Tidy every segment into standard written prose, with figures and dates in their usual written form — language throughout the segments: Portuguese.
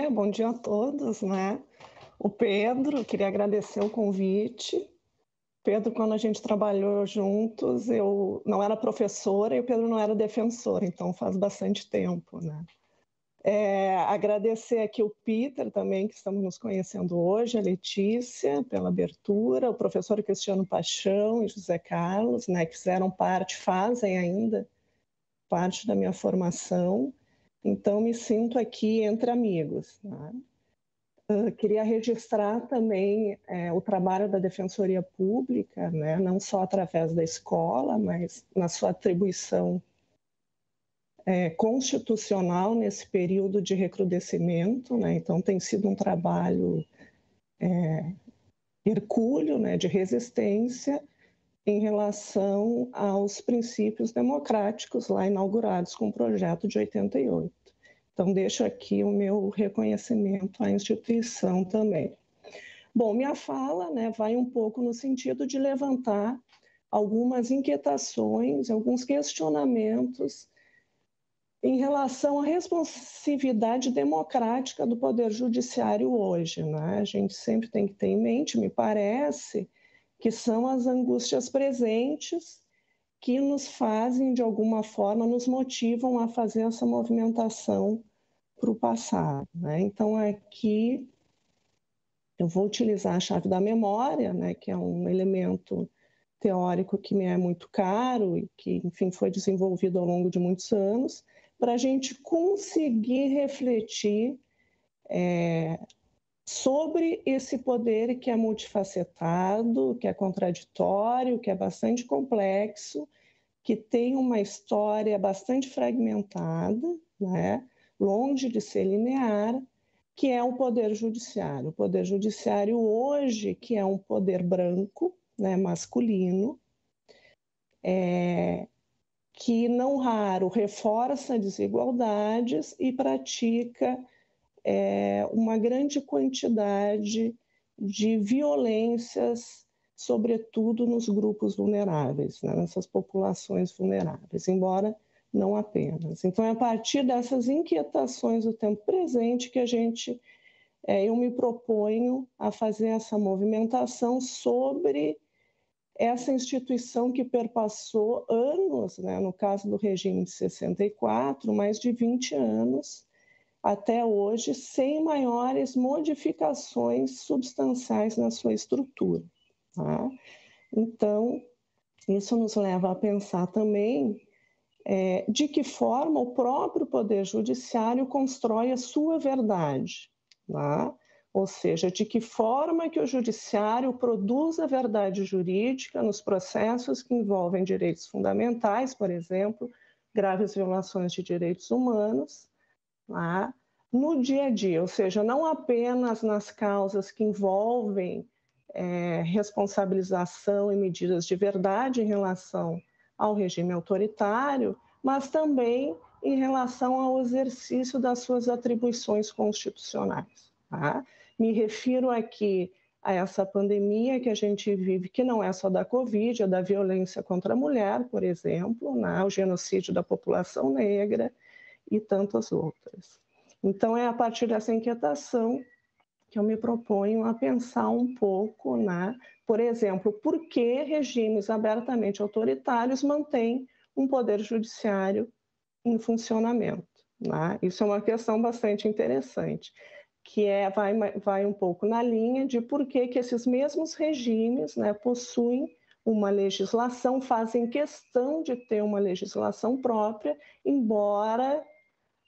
bom dia a todos, né? O Pedro, queria agradecer o convite. Pedro, quando a gente trabalhou juntos, eu não era professora e o Pedro não era defensor, então faz bastante tempo, né? Agradecer aqui o Peter também, que estamos nos conhecendo hoje, a Letícia, pela abertura, o professor Cristiano Paixão e José Carlos, né, que fizeram parte, fazem ainda parte da minha formação. Então, me sinto aqui entre amigos, né? Queria registrar também o trabalho da Defensoria Pública, né, não só através da escola, mas na sua atribuição constitucional nesse período de recrudescimento, né? Então tem sido um trabalho hercúleo, né, de resistência em relação aos princípios democráticos lá inaugurados com o projeto de 88. Então deixo aqui o meu reconhecimento à instituição também. Bom, minha fala, né, vai um pouco no sentido de levantar algumas inquietações, alguns questionamentos em relação à responsividade democrática do Poder Judiciário hoje, né? A gente sempre tem que ter em mente, me parece, que são as angústias presentes que nos fazem, de alguma forma, nos motivam a fazer essa movimentação para o passado, né? Então, aqui eu vou utilizar a chave da memória, né, que é um elemento teórico que me é muito caro e que, enfim, foi desenvolvido ao longo de muitos anos, para a gente conseguir refletir sobre esse poder que é multifacetado, que é contraditório, que é bastante complexo, que tem uma história bastante fragmentada, né, longe de ser linear, que é o Poder Judiciário. O Poder Judiciário hoje, que é um poder branco, né, masculino, que não raro reforça desigualdades e pratica uma grande quantidade de violências, sobretudo nos grupos vulneráveis, né, nessas populações vulneráveis, embora não apenas. Então, é a partir dessas inquietações do tempo presente que eu me proponho a fazer essa movimentação sobre essa instituição que perpassou anos, né, no caso do regime de 64, mais de 20 anos, até hoje, sem maiores modificações substanciais na sua estrutura. Tá? Então, isso nos leva a pensar também de que forma o próprio Poder Judiciário constrói a sua verdade. Tá? Ou seja, de que forma que o Judiciário produz a verdade jurídica nos processos que envolvem direitos fundamentais, por exemplo, graves violações de direitos humanos, tá? No dia a dia, ou seja, não apenas nas causas que envolvem responsabilização e medidas de verdade em relação ao regime autoritário, mas também em relação ao exercício das suas atribuições constitucionais. Tá? Me refiro aqui a essa pandemia que a gente vive, que não é só da Covid, é da violência contra a mulher, por exemplo, né? O genocídio da população negra e tantas outras. Então, é a partir dessa inquietação que eu me proponho a pensar um pouco, né? Por exemplo, por que regimes abertamente autoritários mantêm um poder judiciário em funcionamento? Né? Isso é uma questão bastante interessante, que vai um pouco na linha de por que esses mesmos regimes, né, possuem uma legislação, fazem questão de ter uma legislação própria, embora,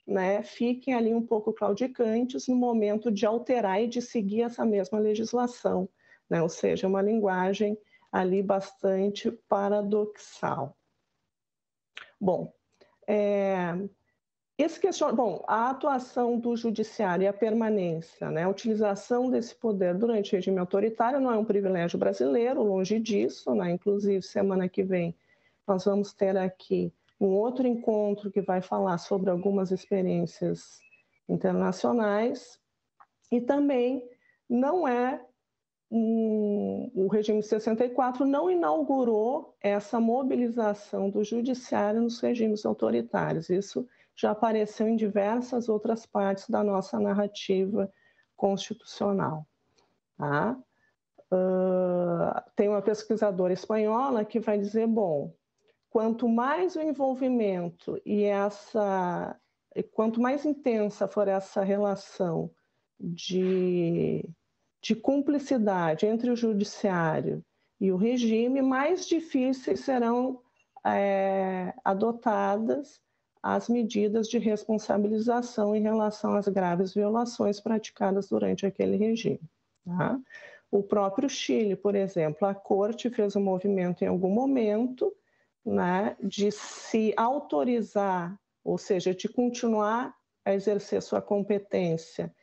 né, fiquem ali um pouco claudicantes no momento de alterar e de seguir essa mesma legislação, né? Ou seja, uma linguagem ali bastante paradoxal. Bom, a atuação do judiciário e a permanência, né, a utilização desse poder durante o regime autoritário não é um privilégio brasileiro, longe disso, né? Inclusive, semana que vem, nós vamos ter aqui um outro encontro que vai falar sobre algumas experiências internacionais, e também não o regime de 64 não inaugurou essa mobilização do judiciário nos regimes autoritários. Isso já apareceu em diversas outras partes da nossa narrativa constitucional. Tá? Tem uma pesquisadora espanhola que vai dizer, bom, quanto mais o envolvimento quanto mais intensa for essa relação de cumplicidade entre o judiciário e o regime, mais difíceis serão adotadas as medidas de responsabilização em relação às graves violações praticadas durante aquele regime. Tá? O próprio Chile, por exemplo, a Corte fez um movimento em algum momento, né, de se autorizar, ou seja, de continuar a exercer sua competência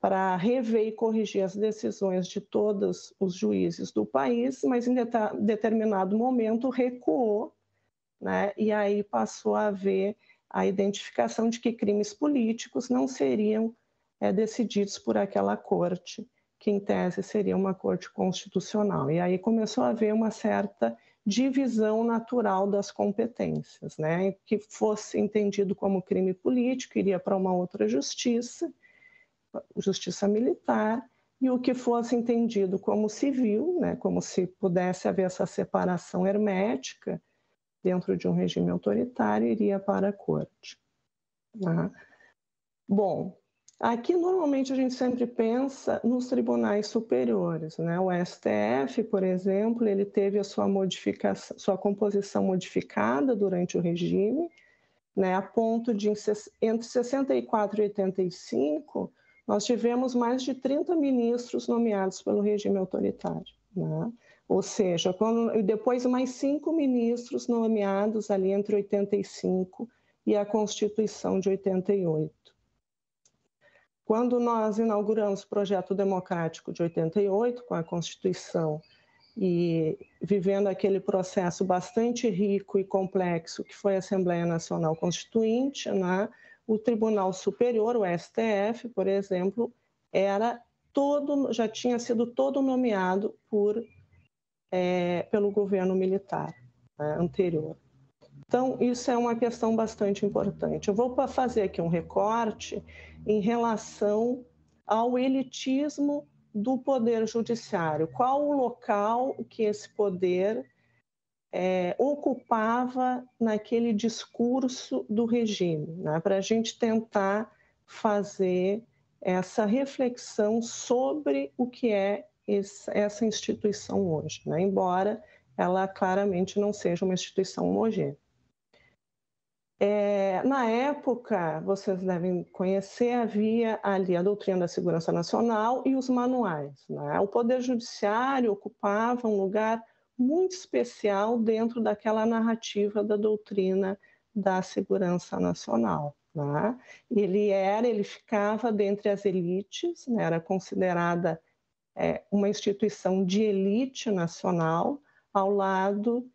para rever e corrigir as decisões de todos os juízes do país, mas em determinado momento recuou, né, e aí passou a haver a identificação de que crimes políticos não seriam decididos por aquela corte, que em tese seria uma corte constitucional. E aí começou a haver uma certa divisão natural das competências, né? Que fosse entendido como crime político, iria para uma outra justiça, justiça militar, e o que fosse entendido como civil, né? Como se pudesse haver essa separação hermética dentro de um regime autoritário, iria para a corte. Né? Bom, aqui normalmente a gente sempre pensa nos tribunais superiores, né? O STF, por exemplo, ele teve a sua composição modificada durante o regime, né? A ponto de entre 64 e 85 nós tivemos mais de 30 ministros nomeados pelo regime autoritário, né? Ou seja, depois mais 5 ministros nomeados ali entre 85 e a Constituição de 88. Quando nós inauguramos o Projeto Democrático de 88, com a Constituição, e vivendo aquele processo bastante rico e complexo que foi a Assembleia Nacional Constituinte, né? O Tribunal Superior, o STF, por exemplo, já tinha sido todo nomeado pelo governo militar, né, anterior. Então, isso é uma questão bastante importante. Eu vou fazer aqui um recorte em relação ao elitismo do poder judiciário. Qual o local que esse poder ocupava naquele discurso do regime, né? Para a gente tentar fazer essa reflexão sobre o que é essa instituição hoje, né? Embora ela claramente não seja uma instituição homogênea. Na época, vocês devem conhecer, havia ali a doutrina da segurança nacional e os manuais, né? O Poder Judiciário ocupava um lugar muito especial dentro daquela narrativa da doutrina da segurança nacional, né? Ele ficava dentre as elites, né? Era considerada uma instituição de elite nacional, ao lado,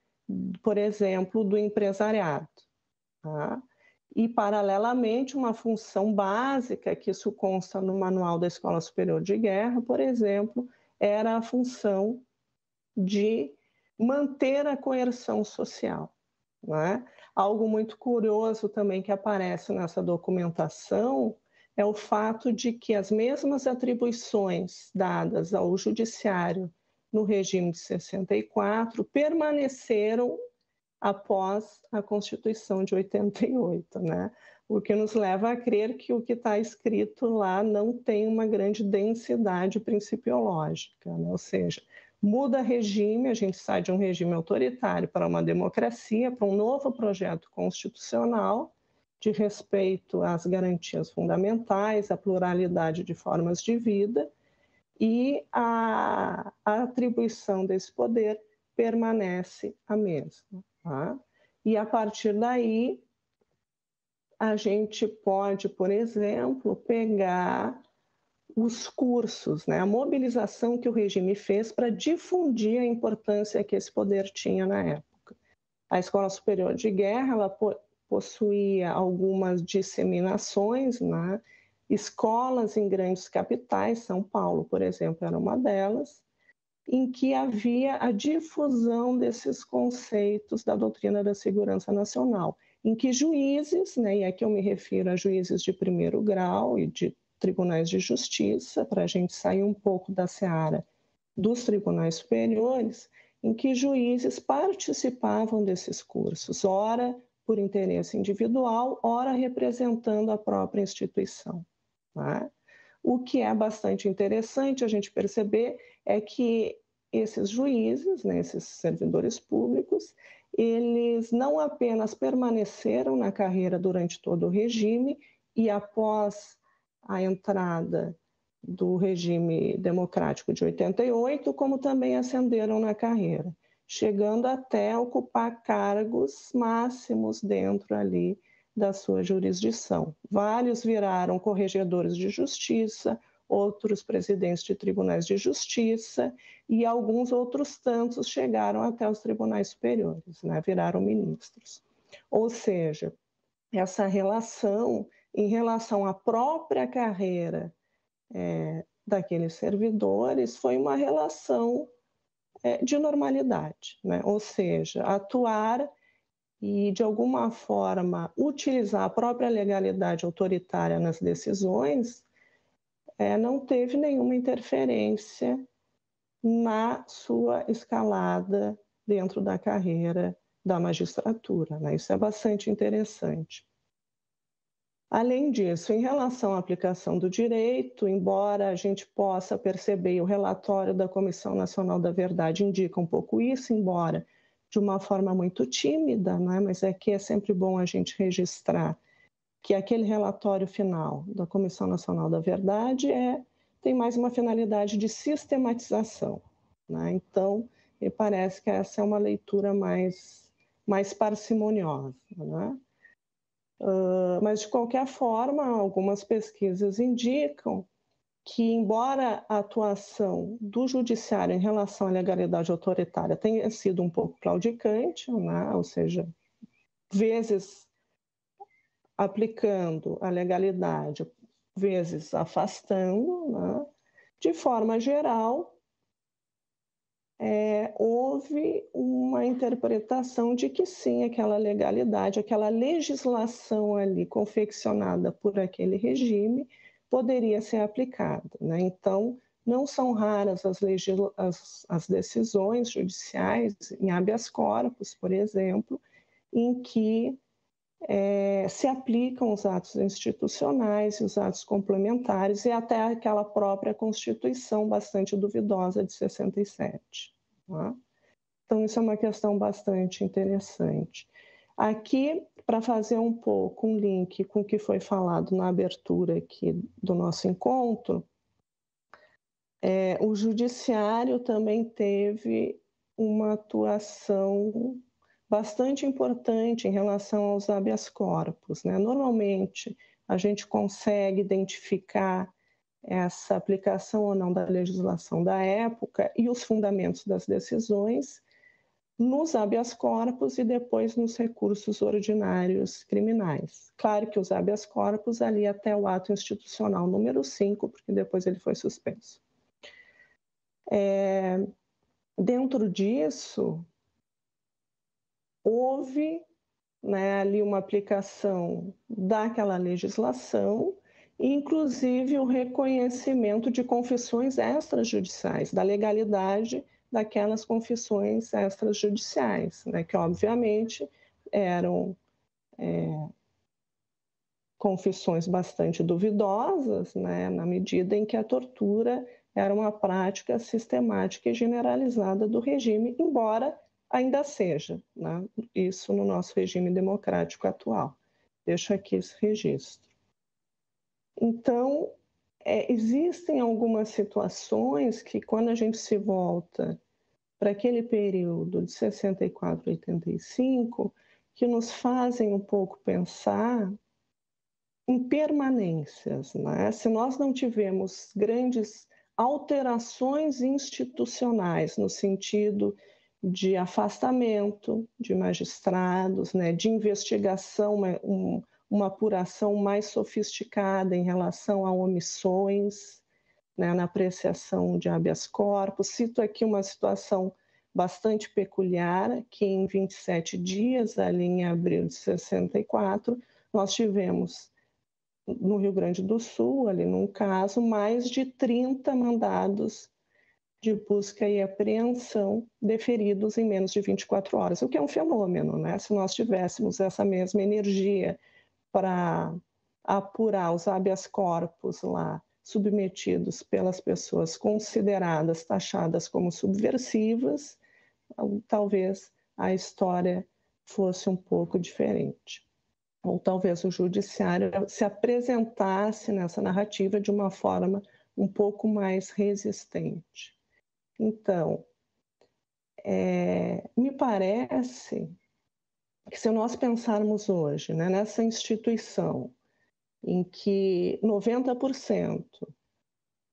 por exemplo, do empresariado. Tá? E, paralelamente, uma função básica, que isso consta no Manual da Escola Superior de Guerra, por exemplo, era a função de manter a coerção social. Né? Algo muito curioso também que aparece nessa documentação é o fato de que as mesmas atribuições dadas ao judiciário no regime de 64 permaneceram após a Constituição de 88, né? O que nos leva a crer que o que está escrito lá não tem uma grande densidade principiológica, né? Ou seja, muda regime, a gente sai de um regime autoritário para uma democracia, para um novo projeto constitucional de respeito às garantias fundamentais, à pluralidade de formas de vida, e a atribuição desse poder permanece a mesma. Tá? E a partir daí, a gente pode, por exemplo, pegar os cursos, né? A mobilização que o regime fez para difundir a importância que esse poder tinha na época. A Escola Superior de Guerra ela possuía algumas disseminações, né? Escolas em grandes capitais, São Paulo, por exemplo, era uma delas, em que havia a difusão desses conceitos da doutrina da segurança nacional. em que juízes, né, e aqui eu me refiro a juízes de primeiro grau e de tribunais de justiça, para a gente sair um pouco da seara dos tribunais superiores, em que juízes participavam desses cursos, ora por interesse individual, ora representando a própria instituição. Tá? O que é bastante interessante a gente perceber é que esses juízes, né, esses servidores públicos, eles não apenas permaneceram na carreira durante todo o regime e após a entrada do regime democrático de 88, como também ascenderam na carreira, chegando até ocupar cargos máximos dentro ali da sua jurisdição. Vários viraram corregedores de justiça, outros presidentes de tribunais de justiça e alguns outros tantos chegaram até os tribunais superiores, né? Viraram ministros. Ou seja, essa relação em relação à própria carreira daqueles servidores foi uma relação de normalidade, né? Ou seja, atuar e, de alguma forma, utilizar a própria legalidade autoritária nas decisões, não teve nenhuma interferência na sua escalada dentro da carreira da magistratura, né? Isso é bastante interessante. Além disso, em relação à aplicação do direito, embora a gente possa perceber, o relatório da Comissão Nacional da Verdade indica um pouco isso, embora de uma forma muito tímida, né? Mas é que é sempre bom a gente registrar que aquele relatório final da Comissão Nacional da Verdade tem mais uma finalidade de sistematização, né? Então, me parece que essa é uma leitura mais parcimoniosa, né? Mas, de qualquer forma, algumas pesquisas indicam que, embora a atuação do judiciário em relação à legalidade autoritária tenha sido um pouco claudicante, né? Ou seja, vezes aplicando a legalidade, vezes afastando, né? De forma geral, houve uma interpretação de que sim, aquela legalidade, aquela legislação ali confeccionada por aquele regime poderia ser aplicada, né? Então, não são raras as decisões judiciais em habeas corpus, por exemplo, em que se aplicam os atos institucionais e os atos complementares e até aquela própria Constituição bastante duvidosa de 67. Tá? Então, isso é uma questão bastante interessante. Aqui, para fazer um pouco um link com o que foi falado na abertura aqui do nosso encontro, o judiciário também teve uma atuação bastante importante em relação aos habeas corpus, né? Normalmente, a gente consegue identificar essa aplicação ou não da legislação da época e os fundamentos das decisões nos habeas corpus e depois nos recursos ordinários criminais. Claro que os habeas corpus ali até o ato institucional número 5, porque depois ele foi suspenso. Dentro disso, houve, né, ali uma aplicação daquela legislação, inclusive o reconhecimento de confissões extrajudiciais, da legalidade daquelas confissões extrajudiciais, né, que obviamente eram confissões bastante duvidosas, né, na medida em que a tortura era uma prática sistemática e generalizada do regime, embora ainda seja, né, isso no nosso regime democrático atual. Deixo aqui esse registro. Então, existem algumas situações que, quando a gente se volta para aquele período de 64 a 85, que nos fazem um pouco pensar em permanências, né? Se nós não tivemos grandes alterações institucionais no sentido de afastamento de magistrados, né, de investigação, uma apuração mais sofisticada em relação a omissões, né, na apreciação de habeas corpus. Cito aqui uma situação bastante peculiar, que em 27 dias, ali em abril de 64, nós tivemos no Rio Grande do Sul, ali num caso, mais de 30 mandados de busca e apreensão deferidos em menos de 24 horas, o que é um fenômeno, né? Se nós tivéssemos essa mesma energia para apurar os habeas corpus lá, submetidos pelas pessoas consideradas, taxadas como subversivas, talvez a história fosse um pouco diferente. Ou talvez o judiciário se apresentasse nessa narrativa de uma forma um pouco mais resistente. Então, me parece que se nós pensarmos hoje, né, nessa instituição em que 90%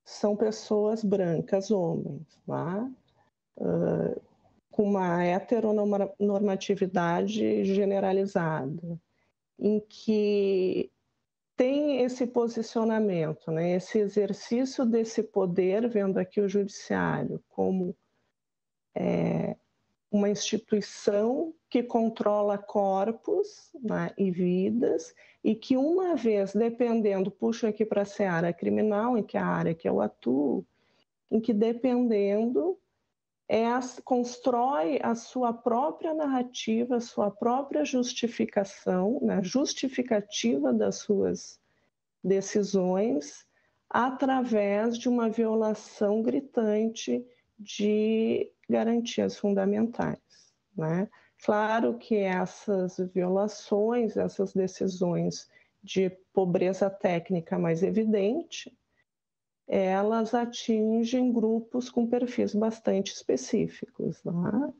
são pessoas brancas, homens, tá? Com uma heteronormatividade generalizada, em que tem esse posicionamento, né, esse exercício desse poder, vendo aqui o judiciário como uma instituição que controla corpos, né, e vidas, e que uma vez, dependendo, puxo aqui para a seara criminal, em que é a área que eu atuo, em que dependendo, constrói a sua própria narrativa, a sua própria justificação, né, justificativa das suas decisões, através de uma violação gritante de garantias fundamentais, né? Claro que essas violações, essas decisões de pobreza técnica mais evidente, elas atingem grupos com perfis bastante específicos, né?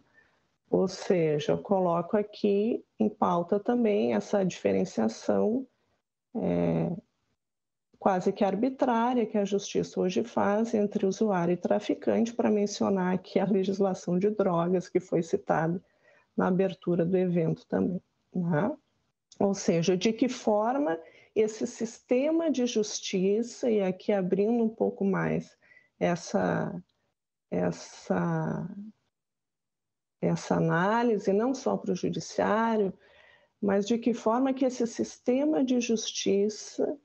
Ou seja, eu coloco aqui em pauta também essa diferenciação quase que arbitrária que a justiça hoje faz entre usuário e traficante, para mencionar aqui a legislação de drogas que foi citada na abertura do evento também, né? Ou seja, de que forma esse sistema de justiça, e aqui abrindo um pouco mais essa análise, não só para o judiciário, mas de que forma que esse sistema de justiça,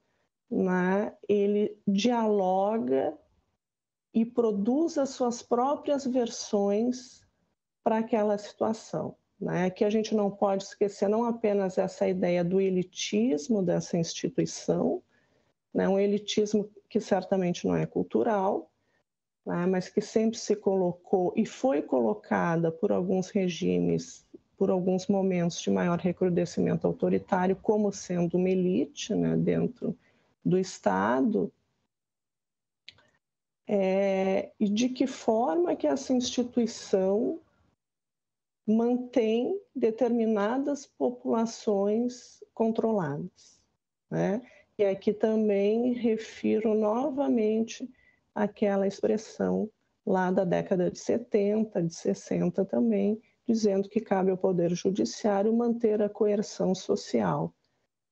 né, ele dialoga e produz as suas próprias versões para aquela situação, né? Que a gente não pode esquecer não apenas essa ideia do elitismo dessa instituição, né? Um elitismo que certamente não é cultural, né? Mas que sempre se colocou e foi colocada por alguns regimes, por alguns momentos de maior recrudescimento autoritário, como sendo uma elite, né, dentro do Estado, e de que forma que essa instituição mantém determinadas populações controladas, né? E aqui também refiro novamente àquela expressão lá da década de 70, de 60 também, dizendo que cabe ao Poder Judiciário manter a coerção social,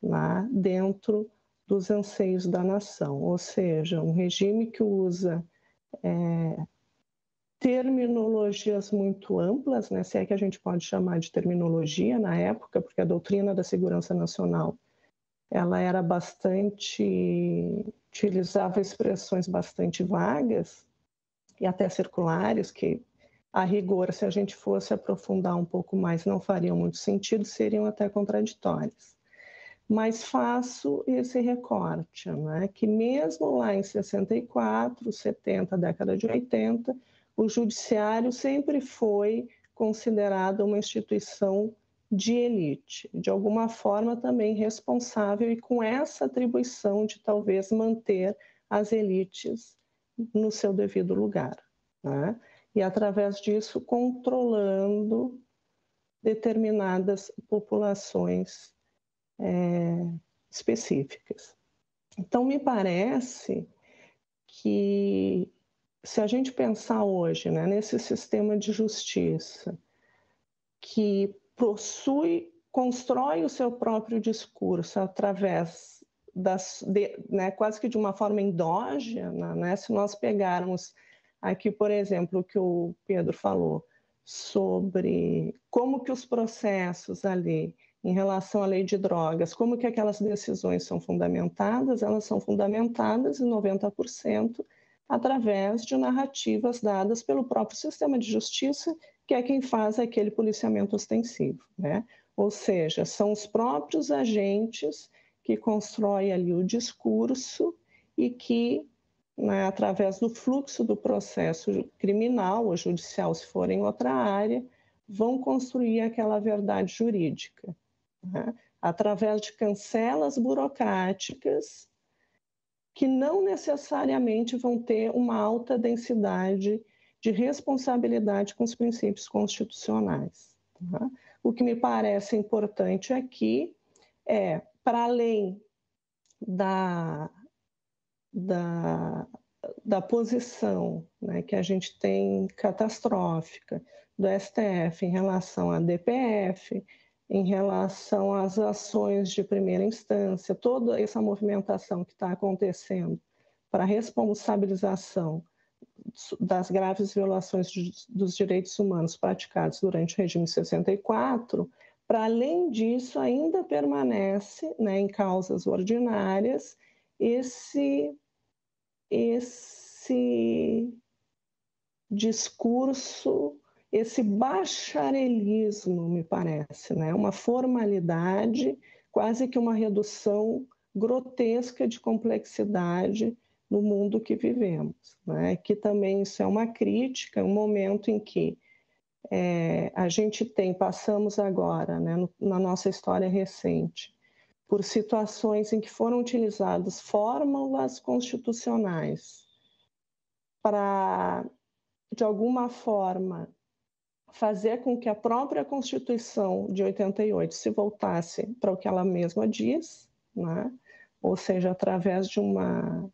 né, dentro dos anseios da nação, ou seja, um regime que usa terminologias muito amplas, né, se é que a gente pode chamar de terminologia na época, porque a doutrina da segurança nacional ela era utilizava expressões bastante vagas e até circulares, que a rigor, se a gente fosse aprofundar um pouco mais, não fariam muito sentido, seriam até contraditórias. Mas faço esse recorte, né, que mesmo lá em 64, 70, década de 80, o judiciário sempre foi considerado uma instituição de elite, de alguma forma também responsável e com essa atribuição de talvez manter as elites no seu devido lugar, né? E através disso controlando determinadas populações específicas. Então, me parece que, se a gente pensar hoje, né, nesse sistema de justiça que constrói o seu próprio discurso através né, quase que de uma forma endógena, né, se nós pegarmos aqui, por exemplo, o que o Pedro falou, sobre como que os processos ali, em relação à lei de drogas, como que aquelas decisões são fundamentadas, elas são fundamentadas em 90% através de narrativas dadas pelo próprio sistema de justiça, que é quem faz aquele policiamento ostensivo, né? Ou seja, são os próprios agentes que constroem ali o discurso e que, né, através do fluxo do processo criminal ou judicial, se for em outra área, vão construir aquela verdade jurídica, né? Através de cancelas burocráticas que não necessariamente vão ter uma alta densidade de responsabilidade com os princípios constitucionais. Tá? O que me parece importante aqui é, para além da posição, né, que a gente tem catastrófica do STF em relação à DPF, em relação às ações de primeira instância, toda essa movimentação que está acontecendo para a responsabilização das graves violações dos direitos humanos praticados durante o regime 64, para além disso, ainda permanece, né, em causas ordinárias esse discurso, esse bacharelismo, me parece, né? Uma formalidade, quase que uma redução grotesca de complexidade no mundo que vivemos, né? Que também isso é uma crítica, um momento em que a gente passamos agora, né, na nossa história recente, por situações em que foram utilizadas fórmulas constitucionais para, de alguma forma, fazer com que a própria Constituição de 88 se voltasse para o que ela mesma diz, né? Ou seja, através de uma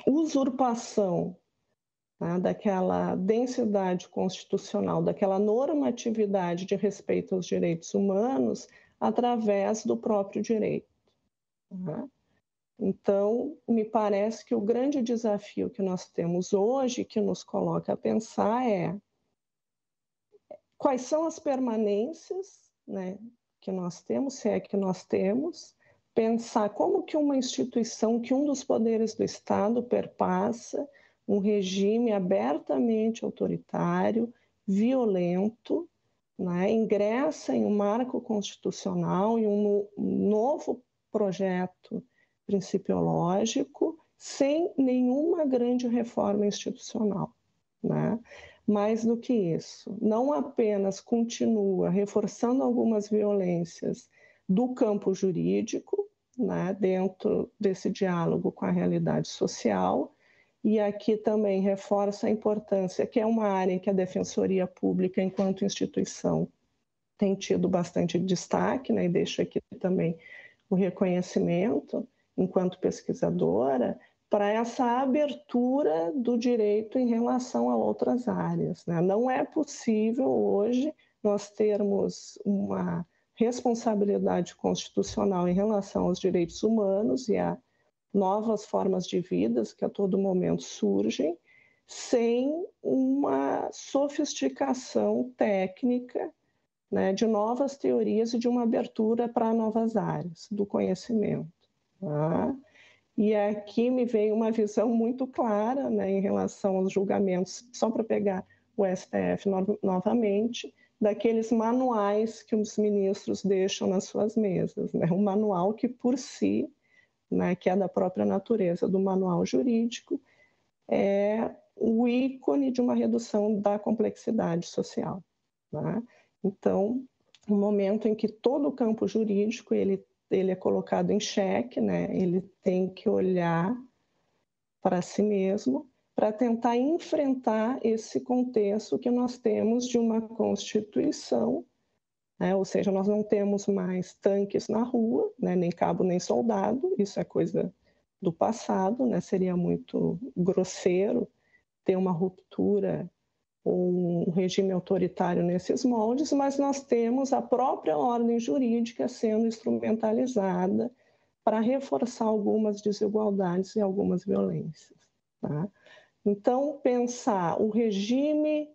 usurpação, né, daquela densidade constitucional, daquela normatividade de respeito aos direitos humanos através do próprio direito. Né? Então, me parece que o grande desafio que nós temos hoje, que nos coloca a pensar, é quais são as permanências, né, que nós temos, se é que nós temos, pensar como que uma instituição, que um dos poderes do Estado perpassa um regime abertamente autoritário, violento, né, ingressa em um marco constitucional, em um novo projeto principiológico, sem nenhuma grande reforma institucional, né? Mais do que isso, não apenas continua reforçando algumas violências do campo jurídico, né, dentro desse diálogo com a realidade social, e aqui também reforça a importância, que é uma área em que a Defensoria Pública, enquanto instituição, tem tido bastante destaque, né, e deixo aqui também o reconhecimento, enquanto pesquisadora, para essa abertura do direito em relação a outras áreas, né? Não é possível hoje nós termos uma responsabilidade constitucional em relação aos direitos humanos e a novas formas de vida que a todo momento surgem, sem uma sofisticação técnica, né, de novas teorias e de uma abertura para novas áreas do conhecimento. Tá? E aqui me veio uma visão muito clara, né, em relação aos julgamentos, só para pegar o STF novamente, daqueles manuais que os ministros deixam nas suas mesas. Né? Um manual que, por si, né, que é da própria natureza do manual jurídico, é o ícone de uma redução da complexidade social. Né? Então, um momento em que todo o campo jurídico ele é colocado em xeque, né? Ele tem que olhar para si mesmo para tentar enfrentar esse contexto que nós temos de uma Constituição, né? Ou seja, nós não temos mais tanques na rua, né? Nem cabo nem soldado, isso é coisa do passado, né? Seria muito grosseiro ter uma ruptura ou um regime autoritário nesses moldes, mas nós temos a própria ordem jurídica sendo instrumentalizada para reforçar algumas desigualdades e algumas violências. Tá? Então, pensar o regime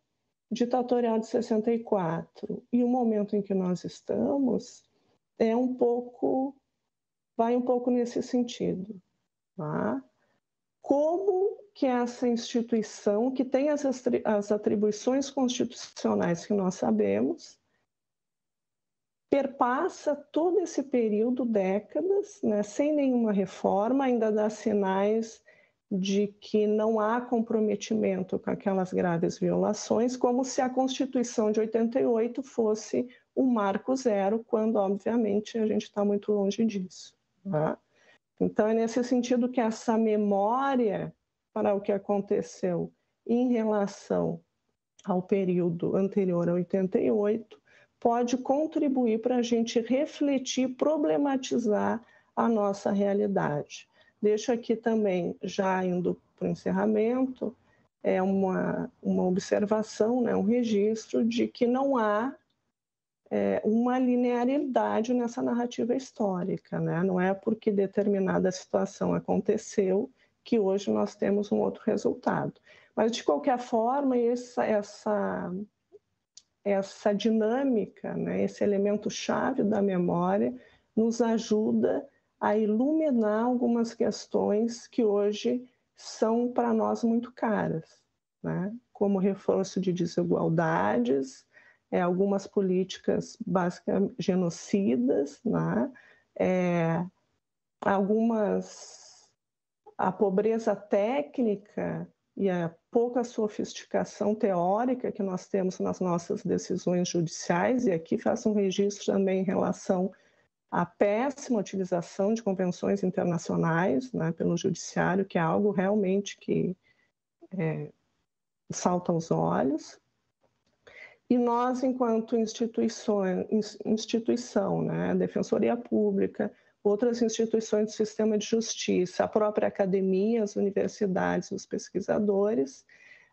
ditatorial de 64 e o momento em que nós estamos vai um pouco nesse sentido, tá? Como que essa instituição, que tem as atribuições constitucionais que nós sabemos, perpassa todo esse período, décadas, né, sem nenhuma reforma, ainda dá sinais de que não há comprometimento com aquelas graves violações, como se a Constituição de 88 fosse um marco zero, quando, obviamente, a gente está muito longe disso. Tá? Então, é nesse sentido que essa memória para o que aconteceu em relação ao período anterior a 88 pode contribuir para a gente refletir, problematizar a nossa realidade. Deixo aqui também, já indo para o encerramento, uma observação, né, um registro de que não há uma linearidade nessa narrativa histórica, né? Não é porque determinada situação aconteceu que hoje nós temos um outro resultado. Mas, de qualquer forma, essa dinâmica, né, esse elemento-chave da memória, nos ajuda a iluminar algumas questões que hoje são para nós muito caras, né? Como reforço de desigualdades, algumas políticas basicamente genocidas, né? A pobreza técnica e a pouca sofisticação teórica que nós temos nas nossas decisões judiciais, e aqui faço um registro também em relação à péssima utilização de convenções internacionais, né, pelo judiciário, que é algo realmente que salta aos olhos. E nós, enquanto instituição, né, Defensoria Pública, outras instituições do sistema de justiça, a própria academia, as universidades, os pesquisadores,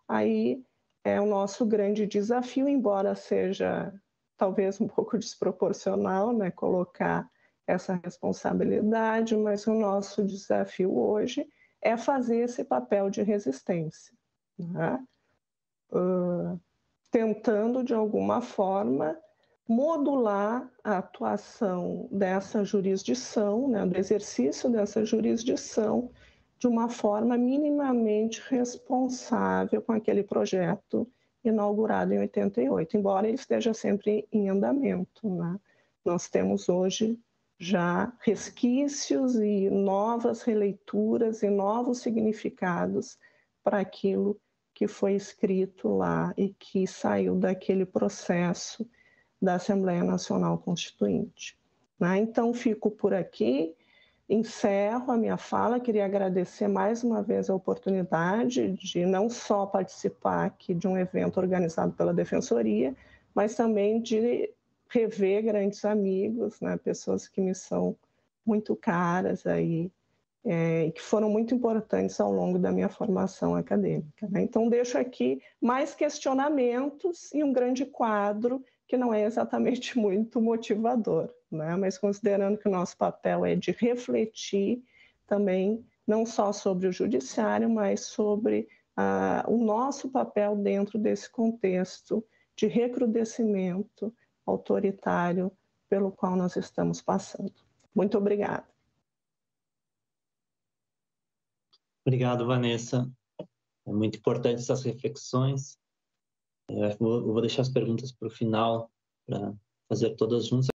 aí é o nosso grande desafio, embora seja talvez um pouco desproporcional, né, colocar essa responsabilidade, mas o nosso desafio hoje é fazer esse papel de resistência, né? Tentando, de alguma forma, modular a atuação dessa jurisdição, né, do exercício dessa jurisdição, de uma forma minimamente responsável com aquele projeto inaugurado em 88, embora ele esteja sempre em andamento, né? Nós temos hoje já resquícios e novas releituras e novos significados para aquilo que foi escrito lá e que saiu daquele processo da Assembleia Nacional Constituinte. Né? Então, fico por aqui, encerro a minha fala, queria agradecer mais uma vez a oportunidade de não só participar aqui de um evento organizado pela Defensoria, mas também de rever grandes amigos, né? Pessoas que me são muito caras aí, que foram muito importantes ao longo da minha formação acadêmica. Né? Então, deixo aqui mais questionamentos e um grande quadro que não é exatamente muito motivador, né? Mas considerando que o nosso papel é de refletir também, não só sobre o judiciário, mas sobre o nosso papel dentro desse contexto de recrudescimento autoritário pelo qual nós estamos passando. Muito obrigada. Obrigado, Vanessa. É muito importante essas reflexões. Eu vou deixar as perguntas para o final, para fazer todas juntas.